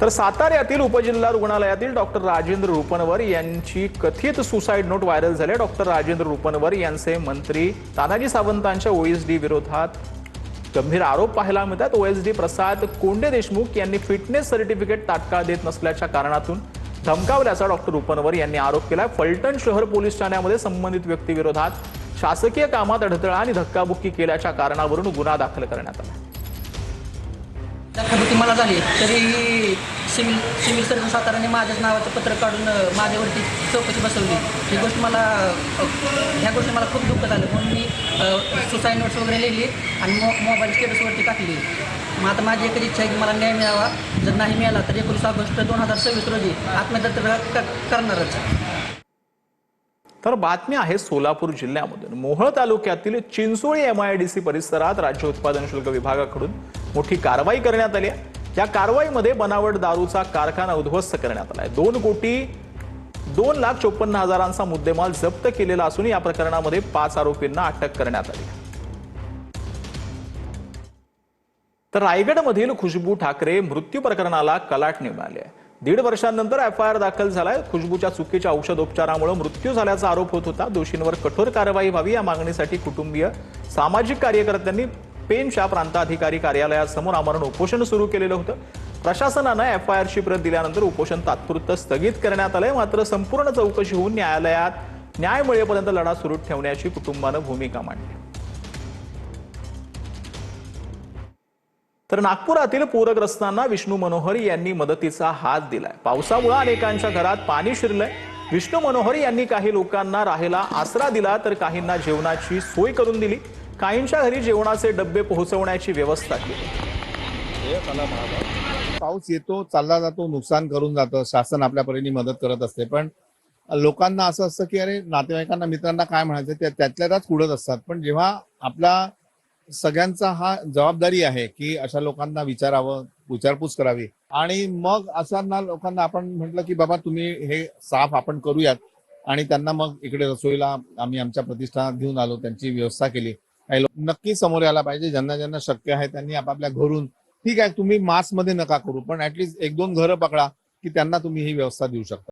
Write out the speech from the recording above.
तर साताऱ्यातील उपजिल्हा रुग्णालयातील डॉक्टर राजेंद्र रुपनवर यांची कथित सुसाईड नोट व्हायरल झाली। डॉक्टर राजेंद्र रुपनवर यांचे मंत्री तानाजी सावंतांच्या ओएसडी विरोधात गंभीर आरोप पाहायला मिळतात। ओएसडी प्रसाद कोंडे देशमुख यांनी फिटनेस सर्टिफिकेट तात्काळ देत नसल्याच्या कारणातून धमकावल्याचा डॉक्टर रुपनवर यांनी आरोप केला। फलटण शहर पोलीस ठाण्यामध्ये संबंधित व्यक्तीविरोधात शासकीय कामात अडथळा आणि धक्काबुक्की केल्याच्या कारणावरून गुन्हा दाखल करण्यात आला। धक्काबुक्की मला झाली तरीही सिव्हिल सर्जन साताराने माझ्याच नावाचं पत्र काढून माझ्यावरती चौकशी बसवली। ही गोष्ट मला ह्या गोष्टी मला खूप दुःख झालं म्हणून मी सुसाईड नोट्स वगैरे लिहिली आणि मोबाईल स्टेटसवरती टाकली। मग आता माझी एकच इच्छा आहे की मला न्याय मिळावा। जर नाही मिळाला तर 19 ऑगस्ट 2026 रोजी आत्महत्या करणारच। तर बातमी आहे सोलापूर जिल्ह्यामधून मोहोळ तालुक्यातील चिंचोळी एमआयडीसी परिसरात राज्य उत्पादन शुल्क विभागाकडून मोठी कारवाई करण्यात आली आहे। या कारवाईमध्ये बनावट दारूचा कारखाना उद्ध्वस्त करण्यात आला आहे। 2,54,00,000 मुद्देमाल जप्त केलेला असून या प्रकरणामध्ये 5 आरोपींना अटक करण्यात आली। तर रायगडमधील खुशबू ठाकरे मृत्यू प्रकरणाला कलाटणी मिळाली आहे। 1.5 वर्षांनंतर एफआयआर दाखल झालाय। खुशबूच्या चुकीच्या औषधोपचारामुळे मृत्यू झाल्याचा आरोप होत होता। दोषींवर कठोर कारवाई व्हावी या मागणीसाठी कुटुंबीय सामाजिक कार्यकर्त्यांनी पेनच्या प्रांताधिकारी कार्यालयासमोर आमरण उपोषण सुरू केलेलं होतं। प्रशासनानं एफआयआरची प्रत दिल्यानंतर उपोषण तात्पुरतं स्थगित करण्यात आलंय। मात्र संपूर्ण चौकशी होऊन न्यायालयात न्याय मिळेपर्यंत लढा सुरू ठेवण्याची कुटुंबानं भूमिका मांडली। तर नागपुरातील पूरग्रस्तांना विष्णू मनोहर यांनी मदतीचा हात दिलाय। पावसामुळे अनेकांच्या घरात पाणी शिरलंय। विष्णू मनोहर यांनी काही लोकांना राहायला आसरा दिला तर काहींना जेवणाची सोय करून दिली। काहींच्या घरी जेवणाचे डब्बे पोहोचवण्याची व्यवस्था केली। पाऊस येतो चालला जातो, नुकसान करून जातं, शासन आपल्या परीने मदत करत असते, पण लोकांना असं असतं की अरे नातेवाईकांना मित्रांना काय म्हणायचं ते त्यातल्या त्यात कुडत असतात। पण जेव्हा आपला सगळ्यांचा हा जबाबदारी आहे की अशा लोकांना विचारावं, विचारपूस करावी आणि मग अशांना लोकांना आपण म्हटलं की बाबा तुम्ही हे साफ आपण करूयात आणि त्यांना मग इकडे रसोईला आम्ही आमच्या प्रतिष्ठानात घेऊन आलो, त्यांची व्यवस्था केली। काही लोक नक्की समोर यायला पाहिजे, ज्यांना ज्यांना शक्य आहे त्यांनी आपापल्या घरून, ठीक आहे तुम्ही मास्क मध्ये नका करू पण ऍटलीस्ट 1-2 घरं पकडा की त्यांना तुम्ही ही व्यवस्था देऊ शकता।